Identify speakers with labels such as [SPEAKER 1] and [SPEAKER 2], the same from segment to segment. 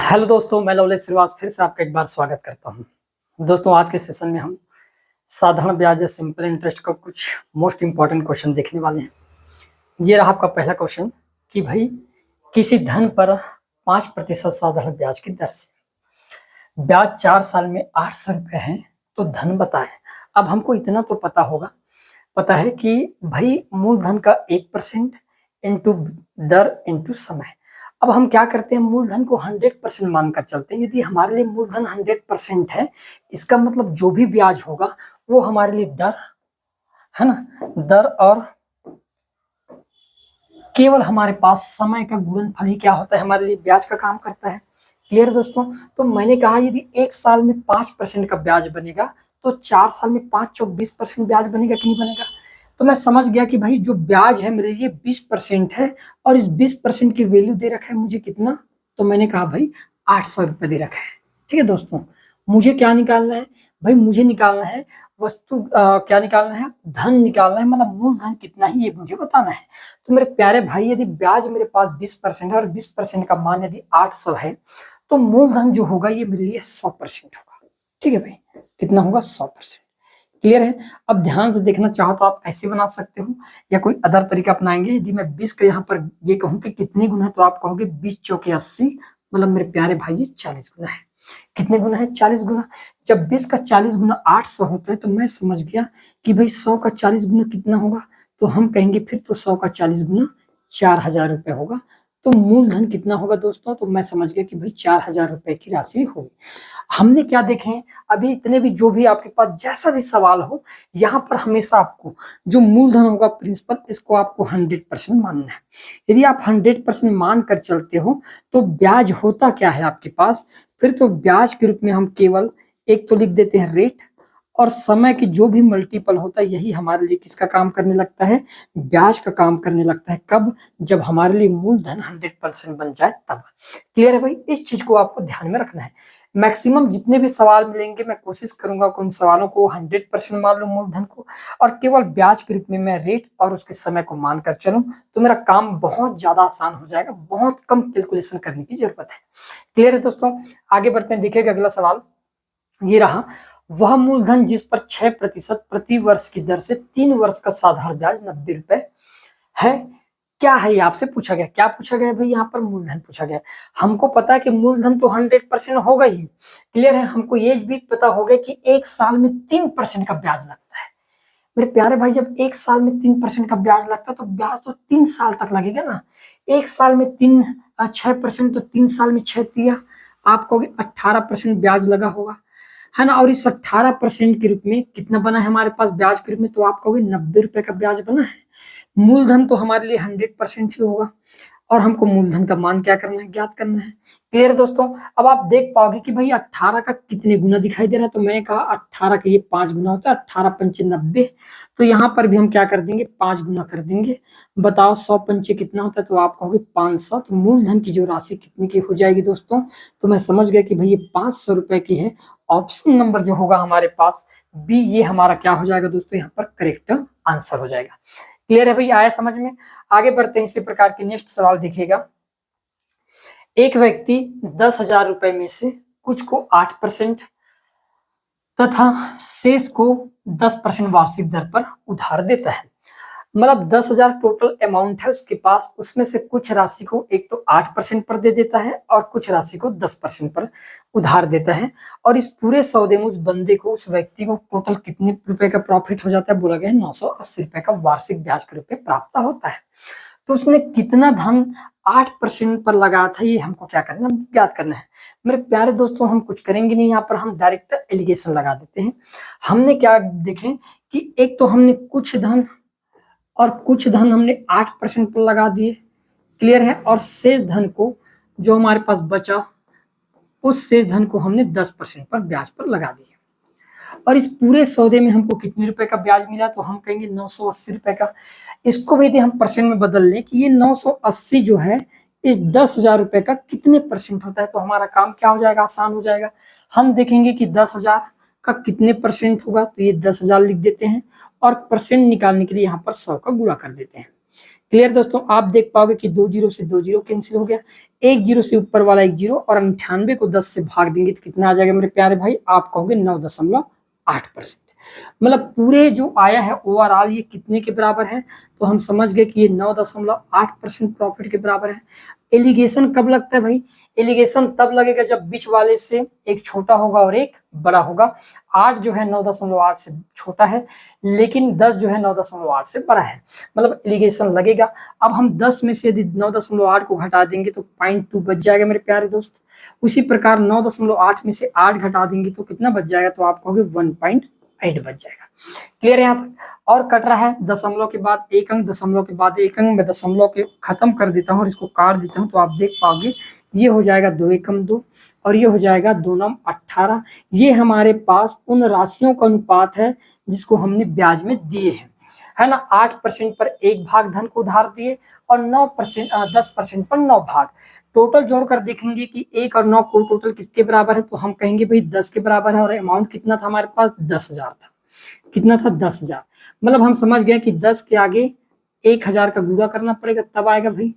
[SPEAKER 1] Hello दोस्तों, मैं लवलेश श्रीवास फिर से आपका एक बार स्वागत करता हूं। दोस्तों, आज के सेशन में हम साधारण ब्याज या सिंपल इंटरेस्ट का कुछ मोस्ट इंपॉर्टेंट क्वेश्चन देखने वाले हैं। ये रहा आपका पहला क्वेश्चन कि भाई किसी धन पर 5% साधारण ब्याज की दर से ब्याज 4 साल में 800 रुपए है तो धन बताएं। अब हमको इतना तो पता है कि भाई मूलधन का 1% इंटू दर इंटू समय। अब हम क्या करते हैं, मूलधन को 100% मानकर चलते हैं। यदि हमारे लिए मूलधन 100% है, इसका मतलब जो भी ब्याज होगा वो हमारे लिए दर है ना, दर और केवल हमारे पास समय का गुणनफल ही क्या होता है, हमारे लिए ब्याज का काम करता है। क्लियर दोस्तों? तो मैंने कहा यदि 1 साल में 5% का ब्याज बनेगा तो 4 साल में 5 चौक 20% ब्याज बनेगा कि नहीं बनेगा। तो मैं समझ गया कि भाई जो ब्याज है मेरे लिए 20% है और इस 20% की वैल्यू दे रखा है मुझे कितना, तो मैंने कहा भाई 800 रुपए दे रखा है। ठीक है दोस्तों, मुझे क्या निकालना है भाई, मुझे निकालना है वस्तु क्या निकालना है, धन निकालना है, मतलब मूलधन कितना है ये मुझे बताना है। तो मेरे प्यारे भाई, यदि ब्याज मेरे पास 20% है और 20% का मान यदि 800 है तो मूलधन जो होगा ये मेरे लिए 100% होगा। ठीक है भाई, कितना होगा, 100%। क्लियर है? अब ध्यान से देखना चाहो तो आप ऐसे बना सकते हो या कोई अदर तरीका अपनाएंगे। यदि मैं 20 का यहाँ पर ये कहूँ कि कितनी गुना है तो आप कहोगे 20 चौके 80, मतलब मेरे प्यारे भाई ये 40 गुना है। कितने गुना है? 40 गुना। जब 20 का 40 गुना 800 होता है तो मैं समझ गया कि भाई 100 का 40 गुना कितना होगा, तो हम कहेंगे फिर तो 100 का 40 गुना 4000 रुपए होगा। तो मूलधन कितना होगा दोस्तों, तो मैं समझ गया कि भाई 4000 रुपए की राशि होगी। हमने क्या देखें, अभी इतने भी जो भी आपके पास जैसा भी सवाल हो, यहाँ पर हमेशा आपको जो मूलधन होगा प्रिंसिपल, इसको आपको 100% मानना है। यदि आप 100% मान कर चलते हो तो ब्याज होता क्या है आपके पास, फिर तो ब्याज के रूप में हम केवल एक तो लिख देते हैं रेट, और समय की जो भी मल्टीपल होता है यही हमारे लिए किसका काम करने लगता है, ब्याज का काम करने लगता है। कब? जब हमारे लिए मूलधन 100% बन जाए तब। क्लियर है भाई? इस चीज को आपको ध्यान में रखना है। मैक्सिमम जितने भी सवाल मिलेंगे मैं कोशिश करूंगा कि उन सवालों को 100% मान लूं मूलधन को, और केवल ब्याज के रूप में मैं रेट और उसके समय को मानकर चलूं, तो मेरा काम बहुत ज्यादा आसान हो जाएगा, बहुत कम कैलकुलेशन करने की जरूरत है। क्लियर है दोस्तों? आगे बढ़ते हैं, देखिएगा अगला सवाल ये रहा, वह मूलधन जिस पर 6% प्रति वर्ष की दर से 3 वर्ष का साधारण ब्याज 90 रुपए है, क्या है? ये आपसे पूछा गया। क्या पूछा गया भाई? यहाँ पर मूलधन पूछा गया। हमको पता है कि मूलधन तो 100% होगा ही। क्लियर है? हमको ये भी पता होगा कि 1 साल में 3% का ब्याज लगता है। मेरे प्यारे भाई, जब 1 साल में 3% का ब्याज लगता है तो ब्याज तो 3 साल तक लगेगा ना। 1 साल में 6%, तो 3 साल में 6 दिया, आप कहोगे 18% ब्याज लगा होगा, है ना। और इस 18% के रूप में कितना बना है हमारे पास ब्याज के रूप में, तो आप कहोगे 90 रुपए का ब्याज बना है। मूलधन तो हमारे लिए 100% ही होगा, और हमको मूलधन का मान क्या करना है, ज्ञात करना है। क्लियर है दोस्तों? अब आप देख पाओगे कि भाई 18 का कितने गुना दिखाई दे रहा है, तो मैंने कहा 18 का ये 5 गुना होता है, 18 पंचे 90। तो यहाँ पर भी हम क्या कर देंगे, 5 गुना कर देंगे। बताओ 100 पंचे कितना होता है, तो आप कहोगे 500। तो मूलधन की जो राशि कितनी की हो जाएगी दोस्तों, तो मैं समझ गया कि भाई ये 500 रुपए की है। ऑप्शन नंबर जो होगा हमारे पास बी, ये हमारा क्या हो जाएगा दोस्तों, यहाँ पर करेक्ट आंसर हो जाएगा। क्लियर है भाई? आया समझ में? आगे बढ़ते हैं, इसी प्रकार के नेक्स्ट सवाल देखिएगा। एक व्यक्ति 10,000 रुपए में से कुछ को 8% तथा शेष को 10% वार्षिक दर पर उधार देता है। मतलब 10,000 टोटल अमाउंट है उसके पास, उसमें से कुछ राशि को एक तो 8% पर दे देता है और कुछ राशि को 10% पर उधार देता है। और इस पूरे सौदे में उस बंदे को, उस व्यक्ति को टोटल कितने रुपए का प्रॉफिट हो जाता है, बोला गया है 980 रुपए का वार्षिक ब्याज के रूप में प्राप्त होता है। तो उसने कितना धन 8% पर लगाया था, ये हमको क्या करना, ज्ञात करना है। मेरे प्यारे दोस्तों, हम कुछ करेंगे नहीं, यहाँ पर हम डायरेक्ट एलिगेशन लगा देते हैं। हमने क्या देखें कि एक तो हमने कुछ धन और कुछ धन हमने 8% पर लगा दिए। क्लियर है? और शेष धन को, जो हमारे पास बचा, उस शेष धन को हमने 10% पर ब्याज पर लगा दिए। और इस पूरे सौदे में हमको कितने रुपए का ब्याज मिला, तो हम कहेंगे 980 रुपए का। इसको भी यदि हम परसेंट में बदल लें कि ये 980 जो है इस 10,000 रुपए का कितने परसेंट होता है, तो हमारा काम क्या हो जाएगा, आसान हो जाएगा। हम देखेंगे कि 10,000 का कितने परसेंट होगा, तो ये 10,000 लिख देते हैं, और परसेंट निकालने के लिए यहाँ पर 100 का गुणा कर देते हैं। क्लियर दोस्तों, आप देख पाओगे कि 2 जीरो से 2 जीरो कैंसिल हो गया, 1 जीरो से ऊपर वाला 1 जीरो, और 98 को 10 से भाग देंगे तो कितना आ जाएगा मेरे प्यारे भाई, आप कहोगे 9.8%। मतलब पूरे जो आया है ओवरऑल ये कितने के बराबर है, तो हम समझ गए कि ये 9.8% प्रॉफिट के बराबर है। एलिगेशन कब लगता है भाई, एलिगेशन तब लगेगा जब बीच वाले से एक छोटा होगा और एक बड़ा होगा। 8 जो है 9.8 से छोटा है, लेकिन 10 जो है 9.8 से बड़ा है, मतलब एलिगेशन लगेगा। अब हम 10 में से यदि 9.8 को घटा देंगे तो 0.2 बच जाएगा मेरे प्यारे दोस्त। उसी प्रकार 9.8 में से 8 घटा देंगे तो कितना बच जाएगा, तो आप कहोगे 1.8 बच जाएगा। क्लियर है यहाँ तक। और कट रहा है दशमलव के बाद एक अंक, दशमलव के बाद एक अंक, मैं दशमलव के खत्म कर देता हूँ और इसको काट देता हूँ, तो आप देख पाओगे ये हो जाएगा 2 एकम 2 और ये हो जाएगा 2 नम 18। ये हमारे पास उन राशियों का अनुपात है जिसको हमने ब्याज में दिए हैं, है ना। 8% पर 1 भाग धन को उधार दिए और 9% 10% पर 9 भाग। टोटल जोड़कर देखेंगे कि 1 और 9 को टोटल किसके बराबर है, तो हम कहेंगे भाई 10 के बराबर है। और अमाउंट कितना था हमारे पास, 10,000 था। कितना था, 10,000। मतलब हम समझ गए कि 10 के आगे 1,000 का गुणा करना पड़ेगा तब आएगा भाई।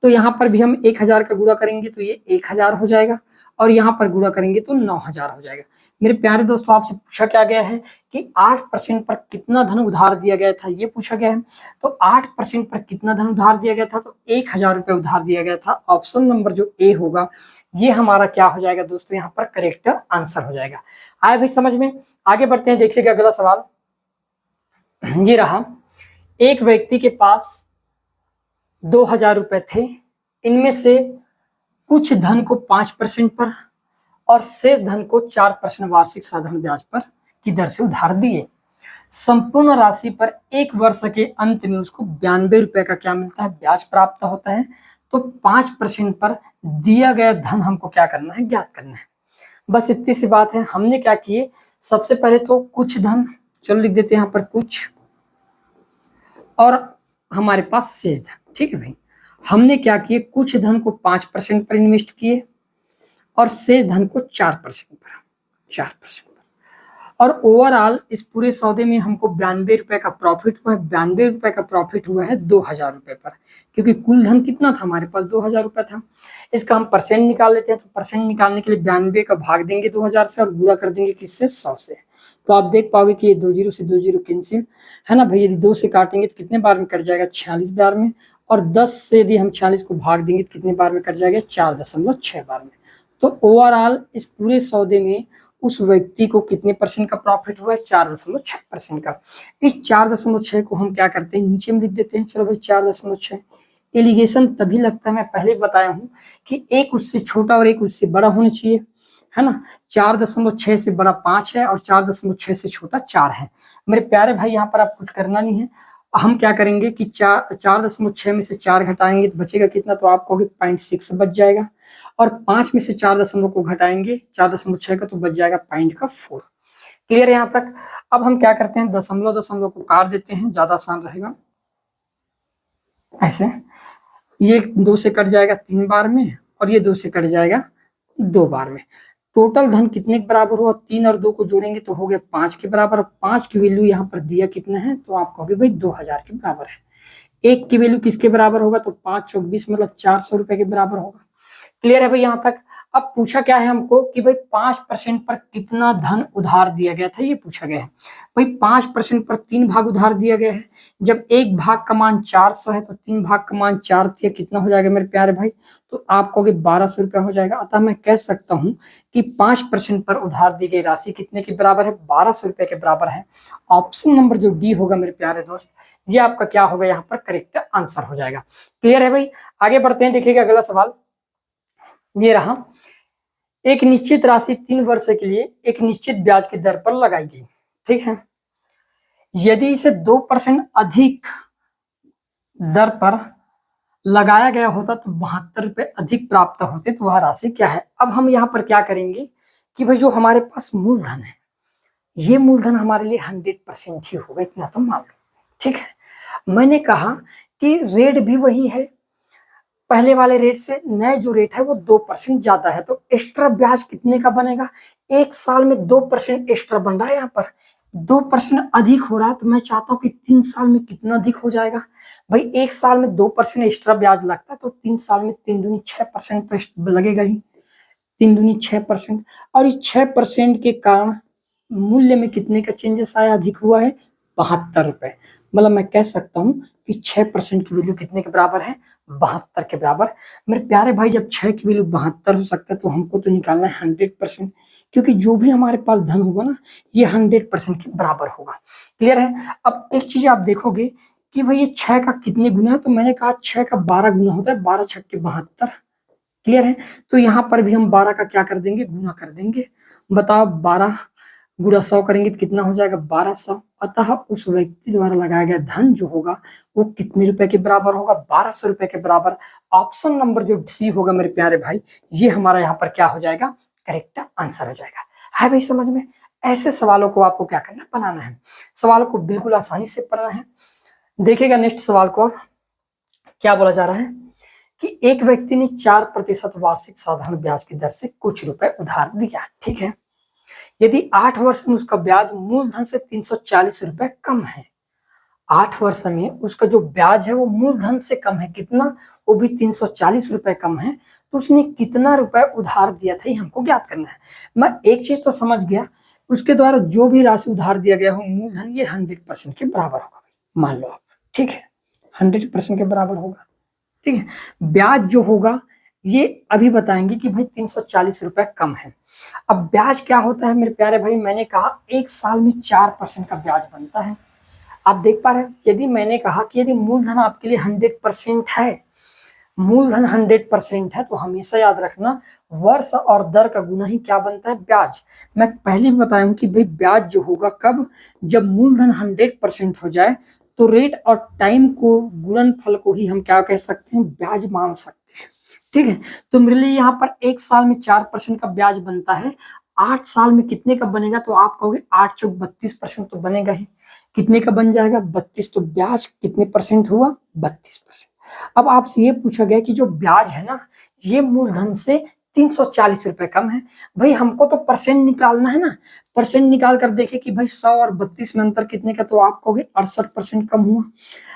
[SPEAKER 1] तो यहाँ पर भी हम 1,000 का गुणा करेंगे तो ये 1,000 हो जाएगा, और यहाँ पर गुणा करेंगे तो 9,000 हो जाएगा। मेरे प्यारे दोस्तों, आपसे पूछा क्या गया है कि 8% पर कितना धन उधार दिया गया था, ये पूछा गया है। तो 8% पर कितना धन उधार दिया गया था, तो 1,000 रुपये उधार दिया गया था। ऑप्शन नंबर जो ए होगा ये हमारा क्या हो जाएगा दोस्तों, यहाँ पर करेक्ट आंसर हो जाएगा। आए भाई समझ में। आगे बढ़ते हैं, देखिएगा अगला सवाल ये रहा। एक व्यक्ति के पास 2,000 रुपए थे, इनमें से कुछ धन को 5% पर और शेष धन को 4% वार्षिक साधारण ब्याज पर की दर से उधार दिए। संपूर्ण राशि पर 1 वर्ष के अंत में उसको 92 रुपए का क्या मिलता है, ब्याज प्राप्त होता है। तो 5% पर दिया गया धन हमको क्या करना है, ज्ञात करना है। बस इतनी सी बात है। हमने क्या किए, सबसे पहले तो कुछ धन, चलो लिख देते हैं यहाँ पर कुछ, और हमारे पास शेष धन। ठीक है भाई, हमने क्या किए, कुछ धन को 5% पर इन्वेस्ट किए और शेष धन को 4% पर, 4%। और ओवरऑल इस पूरे सौदे में हमको 92 रुपए का प्रॉफिट हुआ है। 92 रुपए का प्रॉफिट हुआ है 2,000 रुपए पर, क्योंकि कुल धन कितना था हमारे पास, 2,000 रुपए था। इसका हम परसेंट निकाल लेते हैं, तो परसेंट निकालने के लिए 92 का भाग देंगे 2,000 से और गुणा कर देंगे किससे, 100 से। तो आप देख पाओगे कि ये 2 जीरो से 2 जीरो कैंसिल, है ना भाई। यदि 2 से काटेंगे तो कितने बार में कट जाएगा, 46 बार में। और 10 से यदि हम 46 को भाग देंगे तो कितने बार में कट जाएगा, 4.6 बार में। तो ओवरऑल इस पूरे सौदे में उस व्यक्ति को कितने परसेंट का प्रॉफिट हुआ है, 4.6% का। इस 4.6 को हम क्या करते हैं, नीचे में लिख देते हैं। चलो भाई 4.6। एलिगेशन तभी लगता है, मैं पहले बताया हूं कि एक उससे छोटा और एक उससे बड़ा होना चाहिए, है ना। 4.6 से बड़ा 5 है और 4.6 से छोटा 4 है। मेरे प्यारे भाई यहाँ पर आप कुछ करना नहीं है। हम क्या करेंगे कि 4.6 में से 4 घटाएंगे तो बचेगा कितना, तो आप कहोगे 0.6 बच जाएगा। और 5 में से 4 को घटाएंगे 4.6 का, तो बच जाएगा 0.4। क्लियर है यहाँ तक। अब हम क्या करते हैं, दशमलव को काट देते हैं, ज्यादा आसान रहेगा। ऐसे ये 2 से कट जाएगा 3 बार में और ये 2 से कट जाएगा 2 बार में। टोटल धन कितने के बराबर हुआ, 3 और 2 को जोड़ेंगे तो हो गया 5 के बराबर। 5 की वैल्यू यहाँ पर दिया कितना है, तो आप कहोगे भाई 2,000 के बराबर है। 1 की वैल्यू किसके बराबर होगा, तो 5 चौक 20 मतलब 400 रुपए के बराबर होगा। क्लियर है भाई यहाँ तक। अब पूछा क्या है हमको कि भाई 5% पर कितना धन उधार दिया गया था, ये पूछा गया है। भाई 5% पर 3 भाग उधार दिया गया है। जब 1 भाग का मान 400 है तो 3 भाग का मान 4 दिया, कितना हो जाएगा मेरे प्यारे भाई, तो आप कहोगे 1,200 रुपया हो जाएगा। अतः मैं कह सकता हूं कि 5% पर उधार दी गई राशि कितने के बराबर है, 1,200 रुपए के बराबर है। ऑप्शन नंबर जो डी होगा मेरे प्यारे दोस्त, ये आपका क्या होगा, यहाँ पर करेक्ट आंसर हो जाएगा। क्लियर है भाई। आगे बढ़ते हैं, देखिएगा अगला सवाल ये रहा। एक निश्चित राशि 3 वर्ष के लिए एक निश्चित ब्याज की दर पर लगाई गई। ठीक है, यदि इसे 2% अधिक दर पर लगाया गया होता तो 72 रुपए अधिक प्राप्त होते, तो वह राशि क्या है। अब हम यहाँ पर क्या करेंगे कि भाई जो हमारे पास मूलधन है, ये मूलधन हमारे लिए 100% ही होगा, इतना तो मान लो। ठीक है, मैंने कहा कि रेट भी वही है, पहले वाले रेट से नए जो रेट है वो 2% ज्यादा है। तो एक्स्ट्रा ब्याज कितने का बनेगा, 1 साल में 2% एक्स्ट्रा बन रहा है यहाँ पर। 2% अधिक हो रहा है, तो मैं चाहता हूँ कि 3 साल में कितना अधिक हो जाएगा। भाई 1 साल में 2% एक्स्ट्रा ब्याज लगता है, तो 3 साल में 3 दूनी 6% तो लगेगा ही। 3 दूनी 6%, और इस 6% के कारण मूल्य में कितने का चेंजेस आया, अधिक हुआ है 72 रुपए। मतलब मैं कह सकता हूँ कि 6% की वैल्यू कितने के बराबर है, 72 के बराबर। मेरे प्यारे भाई, जब 6 की वैल्यू 72 हो सकता है, तो हमको तो निकालना है 100%, क्योंकि जो भी हमारे पास धन होगा ना, ये 100% के बराबर होगा। क्लियर है। अब एक चीज आप देखोगे कि भाई ये 6 का कितने गुना है, तो मैंने कहा 6 का 12 गुना होता है, 12×6=72। क्लियर है। तो यहाँ पर भी हम 12 का क्या कर देंगे, गुना कर देंगे। बताओ 12 गुणा 100 करेंगे तो कितना हो जाएगा, 1200। अतः उस व्यक्ति द्वारा लगाया गया धन जो होगा वो कितने रुपए के बराबर होगा, 1200 रुपए के बराबर। ऑप्शन नंबर जो सी होगा मेरे प्यारे भाई, ये हमारा यहाँ पर क्या हो जाएगा, करेक्ट आंसर हो जाएगा। है भाई समझ में। ऐसे सवालों को आपको क्या करना, बनाना है। सवाल को बिल्कुल आसानी से पढ़ना है। देखिएगा नेक्स्ट सवाल को, क्या बोला जा रहा है कि एक व्यक्ति ने 4% वार्षिक साधारण ब्याज की दर से कुछ रुपए उधार दिया। ठीक है। यदि 8 वर्ष में उसका ब्याज मूलधन से 340 रुपए कम है, 8 वर्ष में उसका जो ब्याज है वो मूलधन से कम है, कितना, वो भी 340 रुपए कम है, तो उसने कितना रुपए उधार दिया था, ये हमको ज्ञात करना है। मैं एक चीज तो समझ गया, उसके द्वारा जो भी राशि उधार दिया गया हो मूलधन, ये 100% के बराबर होगा, मान लो आप। ठीक है, 100% के बराबर होगा। ठीक है। ब्याज जो होगा ये अभी बताएंगे कि भाई 340 रुपए कम है। अब ब्याज क्या होता है मेरे प्यारे भाई, मैंने कहा 1 साल में 4% का ब्याज बनता है। आप देख पा रहे हैं, यदि मैंने कहा कि यदि मूलधन आपके लिए 100% है, मूलधन 100% है, तो हमेशा याद रखना वर्ष और दर का गुना ही क्या बनता है, ब्याज। मैं पहले भी बताया हूं कि भाई ब्याज जो होगा कब, जब मूलधन 100% हो जाए, तो रेट और टाइम को, गुणनफल को ही हम क्या कह सकते हैं, ब्याज मान सकते हैं। ठीक है। तो मेरे लिए यहाँ पर 1 साल में 4% का ब्याज बनता है, 8 साल में कितने का बनेगा, तो आप कहोगे 8 चौक 32% तो बनेगा ही। कितने का बन जाएगा, 32। तो ब्याज कितने परसेंट हुआ, 32%। अब आपसे ये पूछा गया कि जो ब्याज है ना, ये मूलधन से 340 रुपए कम है। भाई हमको तो परसेंट निकालना है ना, परसेंट निकाल कर देखे कि भाई 100 और 32 में अंतर कितने का, तो आप कहोगे 68% कम हुआ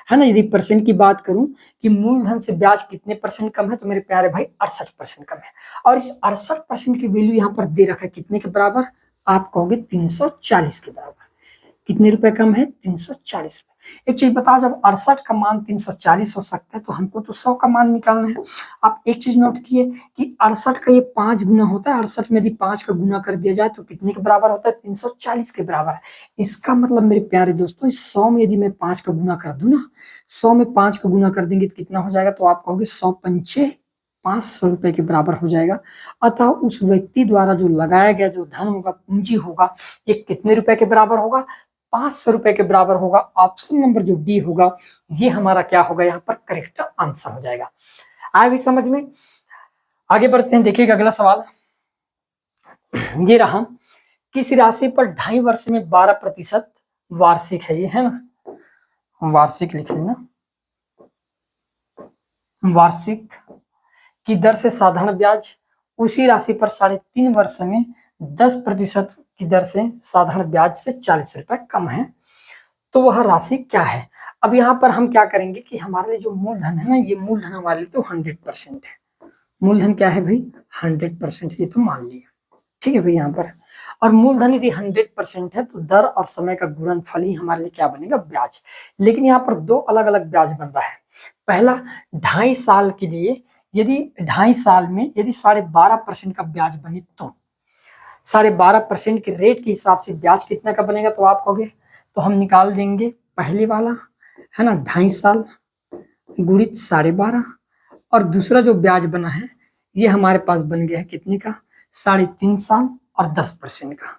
[SPEAKER 1] है ना। यदि परसेंट की बात करूं कि मूलधन से ब्याज कितने परसेंट कम है, तो मेरे प्यारे भाई 68% कम है। और इस 68% की वैल्यू यहाँ पर दे रखा है कितने के बराबर, आप कहोगे 340 के बराबर। कितने रुपए कम है, 340 रुपए। एक चीज बताओ, जब 68 का मान 340 हो सकता है, तो हमको तो 100 का मान निकालना है। आप एक चीज नोट किए कि 68 का ये 5 गुना होता है, 68 में यदि 5 का गुना कर दिया जाए तो कितने के बराबर होता है, 340 के बराबर है। इसका मतलब मेरे प्यारे दोस्तों, इस 100 में यदि मैं 5 का गुना कर दूं ना, 100 में 5 का गुना कर देंगे तो कितना हो जाएगा, तो आप कहोगे 100 पंचे 500 रुपए के बराबर हो जाएगा। अतः उस व्यक्ति द्वारा जो लगाया गया जो धन होगा, पूंजी होगा, ये कितने रुपए के बराबर होगा, 500 रुपए के बराबर होगा। ऑप्शन नंबर जो डी होगा, ये हमारा क्या होगा, यहाँ पर करेक्ट आंसर हो जाएगा। आया भी समझ में। आगे बढ़ते हैं, देखिएगा अगला सवाल ये रहा, किसी राशि पर 2.5 वर्ष में 12% वार्षिक है, ये है ना, वार्षिक लिख लेना, वार्षिक की दर से साधारण ब्याज, उसी राशि पर 3.5 वर्ष में 10% की दर से साधारण ब्याज से 40 रुपए कम है, तो वह राशि क्या है। अब यहाँ पर हम क्या करेंगे कि हमारे लिए जो मूलधन है ना, ये मूलधन हमारे लिए तो 100% है। मूलधन क्या है भाई, 100%, ये तो मान लिया। ठीक है भाई यहाँ पर, और मूलधन यदि 100% है, तो दर और समय का गुणनफल ही हमारे लिए क्या बनेगा, ब्याज। लेकिन यहाँ पर दो अलग अलग ब्याज बन रहा है। पहला, 2.5 साल के लिए, यदि 2.5 साल में यदि 12.5% का ब्याज बने, तो 12.5% के रेट के हिसाब से ब्याज कितना का बनेगा, तो आप कहोगे, तो हम निकाल देंगे पहले वाला है ना, 2.5 साल गुणित 12.5, और दूसरा जो ब्याज बना है ये हमारे पास बन गया है कितने का, 3.5 साल और 10% का,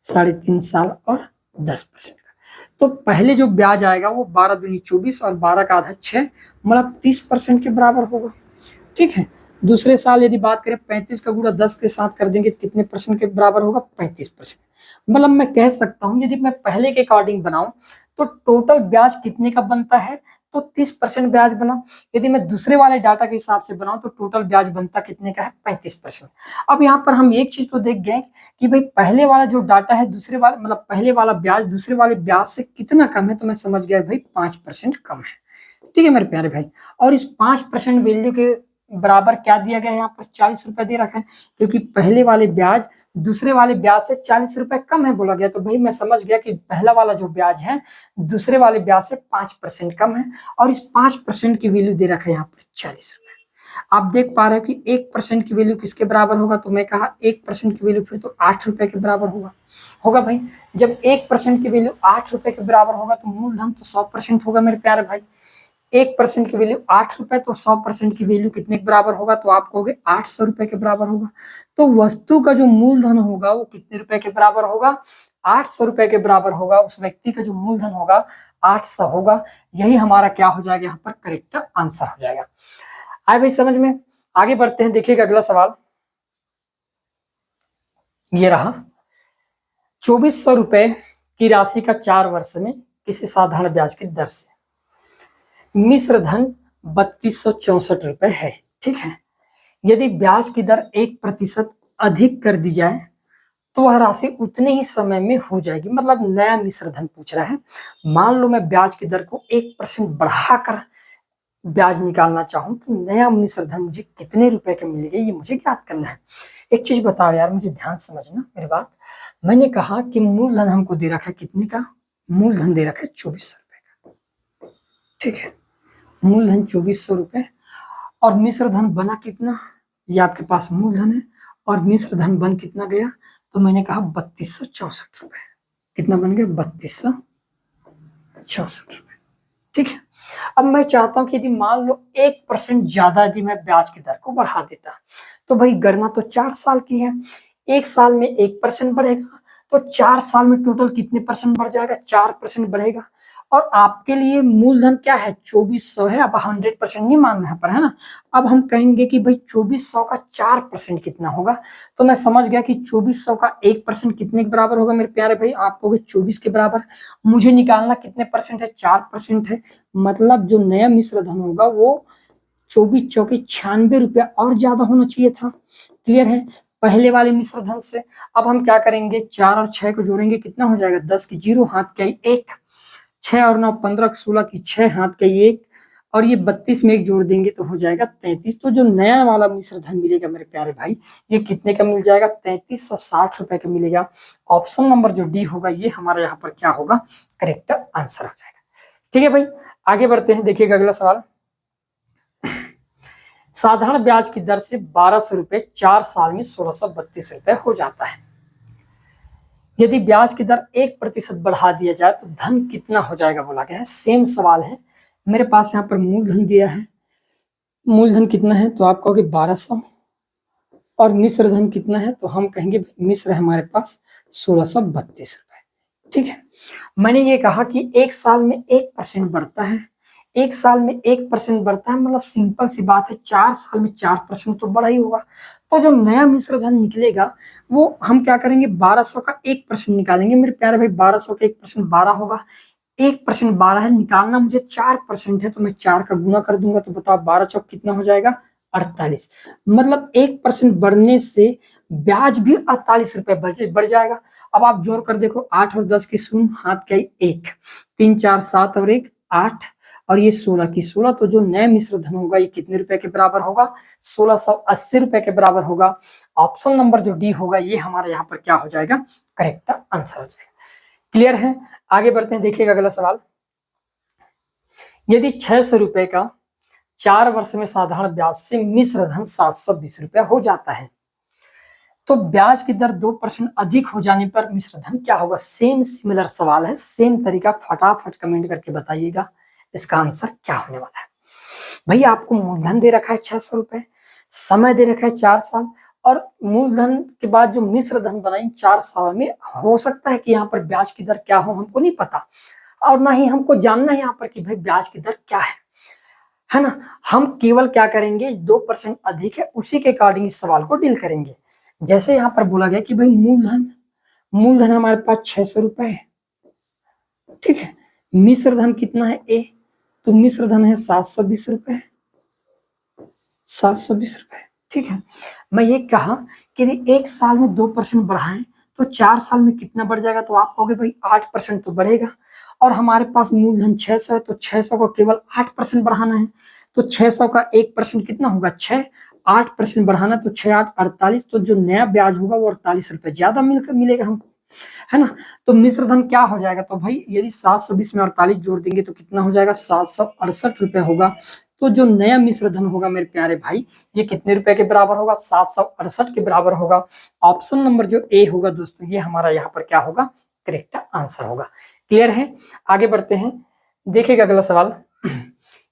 [SPEAKER 1] 3.5 साल और 10% का। तो पहले जो ब्याज आएगा वो 12 दूनी 24 और 12 का आधा 6, मतलब 30% के बराबर होगा। ठीक है। दूसरे साल यदि बात करें 35 का गुणा 10 के साथ कर देंगे तो कितने परसेंट के बराबर होगा, 35%। मतलब मैं कह सकता हूं, यदि मैं पहले के अकॉर्डिंग बनाऊं, तो टोटल ब्याज कितने का बनता है, तो 30% ब्याज बना। यदि मैं दूसरे वाले डाटा के हिसाब से बनाऊं तो टोटल ब्याज बनता कितने का है, 35%। अब यहाँ पर हम एक चीज तो देख गए कि भाई पहले वाला जो डाटा है दूसरे वाले मतलब पहले वाला ब्याज दूसरे वाले ब्याज से कितना कम है, तो मैं समझ गया भाई 5% कम है। ठीक है मेरे प्यारे भाई, और इस 5% वैल्यू के बराबर क्या दिया गया है, यहाँ पर 40 रुपए दे रखा है, क्योंकि पहले वाले ब्याज दूसरे वाले ब्याज से 40 रुपए कम है बोला गया। तो भाई मैं समझ गया कि पहला वाला जो ब्याज है दूसरे वाले ब्याज से 5% कम है, और इस 5% की वैल्यू दे रखा है यहाँ पर 40 रुपए। आप देख पा रहे हो कि 1% की वैल्यू किसके बराबर होगा, तो मैं कहा 1% की वैल्यू फिर तो 8 रुपए के बराबर होगा भाई। जब 1% की वैल्यू 8 रुपए के बराबर होगा तो मूलधन तो 100% होगा मेरे प्यारे भाई। 1% की वैल्यू 8 रुपए, तो 100% की वैल्यू कितने के बराबर होगा, तो आप कहोगे 800 रुपए के बराबर होगा। तो वस्तु का जो मूलधन होगा वो कितने रुपए के बराबर होगा, 800 रुपए के बराबर होगा। उस व्यक्ति का जो मूलधन होगा 800 होगा। यही हमारा क्या हो जाएगा, यहाँ पर करेक्ट आंसर हो जाएगा। आए भाई समझ में? आगे बढ़ते हैं, देखिएगा अगला सवाल ये रहा। 2400 रुपए की राशि का 4 वर्ष में किसी साधारण ब्याज की दर से मिश्र धन 3264 रुपए है। ठीक है, यदि ब्याज की दर 1% अधिक कर दी जाए तो वह राशि उतने ही समय में हो जाएगी। मतलब नया मिश्र धन पूछ रहा है। मान लो मैं ब्याज की दर को 1% बढ़ाकर ब्याज निकालना चाहूं तो नया मिश्र धन मुझे कितने रुपए का मिलेगा, ये मुझे ज्ञात करना है। एक चीज बताओ यार, मुझे ध्यान समझना मेरी बात। मैंने कहा कि मूलधन हमको दे रखा है कितने का, मूलधन दे रखा है 2400 रुपए का। ठीक है, मूलधन 2400 रुपए, और मिश्र धन बना कितना, ये आपके पास मूलधन है और मिश्र धन बन कितना गया, तो मैंने कहा 3264 रुपए। कितना बन गया, 3264 रुपए। ठीक है, अब मैं चाहता हूं कि यदि मान लो 1% ज्यादा यदि मैं ब्याज की दर को बढ़ा देता, तो भाई गणना तो 4 साल की है। 1 साल में 1% बढ़ेगा, तो 4 साल में टोटल कितने परसेंट बढ़ जाएगा, 4% बढ़ेगा। और आपके लिए मूलधन क्या है, 2400 है। अब 100% नहीं मानना है पर, है ना। अब हम कहेंगे कि भाई 2400 का 4% कितना होगा, तो मैं समझ गया कि 2400 का 1% कितने के बराबर होगा मेरे प्यारे भाई, आप कहोगे 24 के बराबर। मुझे निकालना कितने परसेंट है, 4% है। मतलब जो नया मिश्र धन होगा वो 24 चौके 96 रुपया और ज्यादा होना चाहिए था। क्लियर है, पहले वाले मिश्र धन से। अब हम क्या करेंगे, 4 और 6 को जोड़ेंगे, कितना हो जाएगा, 10 की 0 हाथ का 1, 6 और 9 15 16 की 6 हाथ का 1, और ये 32 में 1 जोड़ देंगे तो हो जाएगा 33। तो जो नया वाला मिश्र धन मिलेगा मेरे प्यारे भाई, ये कितने का मिल जाएगा, 3360 रुपए का मिलेगा। ऑप्शन नंबर जो डी होगा ये हमारा यहाँ पर क्या होगा, करेक्ट आंसर हो जाएगा। ठीक है भाई, आगे बढ़ते हैं, देखिएगा अगला सवाल। साधारण ब्याज की दर से 1200 रुपए 4 साल में 1632 रुपए हो जाता है। यदि ब्याज की दर 1% बढ़ा दिया जाए तो धन कितना हो जाएगा बोला गया है। सेम सवाल है, मेरे पास यहाँ पर मूलधन दिया है, मूलधन कितना है, तो आप कहोगे 1200, और मिश्र धन कितना है, तो हम कहेंगे मिश्र हमारे पास 1632 रुपए। ठीक है, मैंने ये कहा कि 1 साल में 1% बढ़ता है, 1 साल में 1% बढ़ता है, मतलब सिंपल सी बात है, 4 साल में 4% तो बढ़ा ही होगा। तो जो नया मिश्र धन निकलेगा वो हम क्या करेंगे, 1200 का 1% निकालेंगे मेरे प्यारे भाई। 1200 का 1% 12 होगा, 1% 12 है, निकालना मुझे 4% है, तो मैं 4 का गुना कर दूंगा, तो बताओ 12 चौक कितना हो जाएगा, 48। मतलब 1% बढ़ने से ब्याज भी 48 रुपए बढ़ जाएगा। अब आप जोड़ कर देखो, 8 और 10 की शून्य हाथ का 1, 3 4 7 और 1 8, और ये 16 की 16, तो जो नया मिश्र धन होगा ये कितने रुपए के बराबर होगा, 1680 रुपए के बराबर होगा। ऑप्शन नंबर जो डी होगा ये हमारा यहाँ पर क्या हो जाएगा, करेक्ट आंसर हो जाएगा। क्लियर है, आगे बढ़ते हैं, देखिएगा अगला सवाल। यदि 600 रुपए का 4 वर्ष में साधारण ब्याज से मिश्र धन 720 रुपया हो जाता है, तो ब्याज की दर 2% अधिक हो जाने पर मिश्र धन क्या होगा। सेम सिमिलर सवाल है, सेम तरीका, फटाफट कमेंट करके बताइएगा इसका आंसर क्या होने वाला है। भैया आपको मूलधन दे रखा है 600 रुपए, समय दे रखा है 4 साल, और मूलधन के बाद जो मिश्र धन बनाई 4 साल में, हो सकता है कि यहाँ पर ब्याज की दर क्या हो हमको नहीं पता, और ना ही हमको जानना है यहाँ पर कि भाई ब्याज की दर क्या है ना। हम केवल क्या करेंगे, 2% अधिक है उसी के अकॉर्डिंग इस सवाल को डील करेंगे। जैसे यहाँ पर बोला गया कि भाई मूलधन हमारे पास 600 रुपए है, ठीक है, मिश्र धन कितना है ए, तो तो मिश्र धन है 720 रुपए, 720 रुपए। ठीक है, मैं ये कहा कि यदि एक साल में 2% बढ़ाएं तो 4 साल में कितना बढ़ जाएगा, तो आप कहोगे भाई 8% तो बढ़ेगा, और हमारे पास मूलधन 600 है तो 600 को केवल 8% बढ़ाना है, तो 600 का 1% कितना होगा 6, 8% बढ़ाना तो 6 8 48, तो जो नया ब्याज होगा वो 48 रुपए ज्यादा मिलेगा हमको, है ना। तो मिश्र धन क्या हो जाएगा, तो भाई यदि 720 में 48 जोड़ देंगे तो कितना हो जाएगा 768 रुपए होगा। तो जो नया मिश्र धन होगा मेरे प्यारे भाई, ये कितने रुपए के बराबर होगा, 768 के बराबर होगा। ऑप्शन नंबर जो ए होगा दोस्तों, ये हमारा यहाँ पर क्या होगा, करेक्ट आंसर होगा। क्लियर है, आगे बढ़ते हैं। देखिएगा अगला सवाल,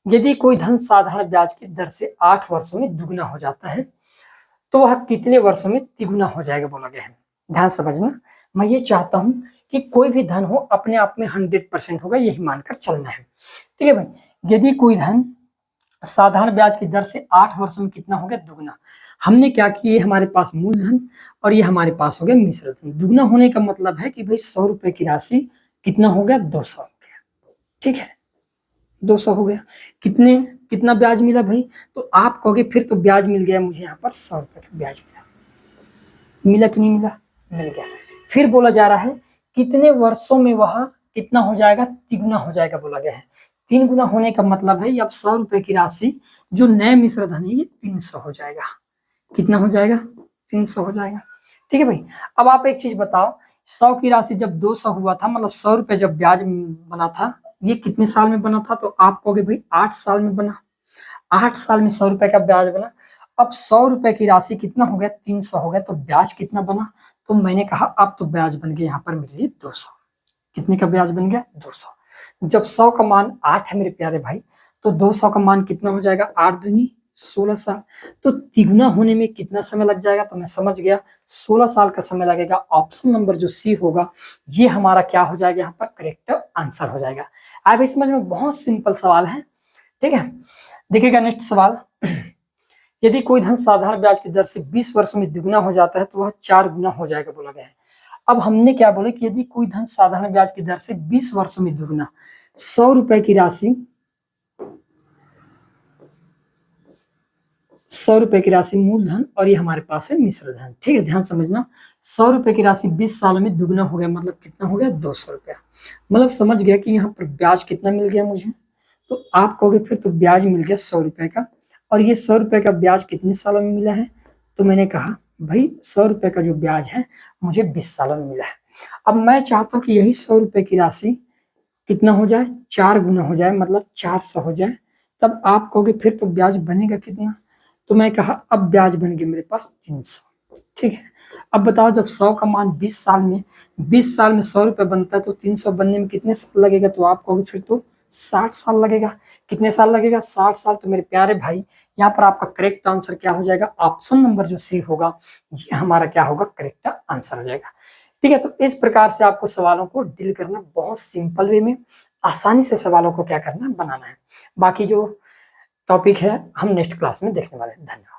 [SPEAKER 1] यदि कोई धन साधारण ब्याज की दर से 8 वर्षों में दुगुना हो जाता है तो वह कितने वर्षों में तिगुना हो जाएगा बोला गया है। ध्यान समझना, मैं ये चाहता हूं कि कोई भी धन हो अपने आप में 100% होगा, यही मानकर चलना है। ठीक है भाई, यदि कोई धन साधारण ब्याज की दर से 8 वर्षों में कितना हो गया, दुगुना। हमने क्या किया, ये हमारे पास मूलधन और ये हमारे पास हो गया मिश्र धन। दुगुना होने का मतलब है कि भाई 100 रुपए की राशि कितना हो गया, 200 हो गया। ठीक है, 200 हो गया। कितना ब्याज मिला भाई, तो आप कहोगे फिर तो ब्याज मिल गया मुझे यहाँ पर 100 रुपए का ब्याज मिला कि नहीं मिला, मिल गया। फिर बोला जा रहा है कितने वर्षों में वह कितना हो जाएगा, तिगुना हो जाएगा बोला गया है। 3 गुना होने का मतलब है अब 100 रुपए की राशि जो नए मिश्र धन है ये 300 हो जाएगा। कितना हो जाएगा, 300 हो जाएगा। ठीक है भाई, अब आप एक चीज बताओ, 100 की राशि जब 200 हुआ था, मतलब 100 रुपए जब ब्याज बना था, ये कितने साल में बना था, तो आप कहोगे भाई 8 साल में बना। 8 साल में 100 रुपए का ब्याज बना। अब 100 रुपए की राशि कितना हो गया, 300 हो गया, तो ब्याज कितना बना, तो मैंने कहा अब तो ब्याज बन गया यहाँ पर मेरे लिए 200। कितने का ब्याज बन गया, 200। जब 100 का मान 8 है मेरे प्यारे भाई, तो 200 का मान कितना हो जाएगा, 8 दूनी 16 साल। तो तिगुना होने में कितना समय लग जाएगा, तो मैं समझ गया 16 साल का समय लगेगा। ऑप्शन नंबर जो सी होगा ये हमारा क्या हो जाएगा, यहाँ पर करेक्ट आंसर हो जाएगा। आप इस समझ में, बहुत सिंपल सवाल है। ठीक है, देखिएगा नेक्स्ट सवाल, यदि कोई धन साधारण ब्याज की दर से 20 वर्षों में दुगुना हो जाता है तो वह 4 गुना हो जाएगा बोला गया है। अब हमने क्या बोले कि यदि कोई धन साधारण ब्याज की दर से 20 वर्षों में दुगुना, 100 रुपए की राशि, 100 रुपए की राशि मूलधन और ये हमारे पास है मिश्र धन। ठीक है, ध्यान समझना, 100 रुपए की राशि 20 सालों में दुगुना हो गया, मतलब कितना हो गया, 200 रुपया। मतलब समझ गया कि यहाँ पर ब्याज कितना मिल गया मुझे, तो आप कहोगे फिर तो ब्याज मिल गया 100 रुपए का, और ये 100 रुपए का ब्याज कितने सालों में मिला है, तो मैंने कहा भाई 100 रुपए का जो ब्याज है मुझे 20 सालों में मिला है। अब मैं चाहता हूँ कि यही 100 रुपए की राशि कितना हो जाए, 4 गुना हो जाए, मतलब 400 हो जाए। तब आप कहोगे फिर तो ब्याज बनेगा कितना, तो मैं कहा अब ब्याज बन गया मेरे पास 300। ठीक है, अब बताओ जब 100 का मान 20 साल में 100 रुपए बनता है तो 300 बनने में कितने साल लगेगा, तो आप कहोगे फिर तो 60 साल लगेगा। कितने साल लगेगा, 60 साल। तो मेरे प्यारे भाई यहाँ पर आपका करेक्ट आंसर क्या हो जाएगा, ऑप्शन नंबर जो सी होगा ये हमारा क्या होगा, करेक्ट आंसर हो जाएगा। ठीक है, तो इस प्रकार से आपको सवालों को डील करना, बहुत सिंपल वे में आसानी से सवालों को क्या करना, बनाना है। बाकी जो टॉपिक है हम नेक्स्ट क्लास में देखने वाले हैं। धन्यवाद।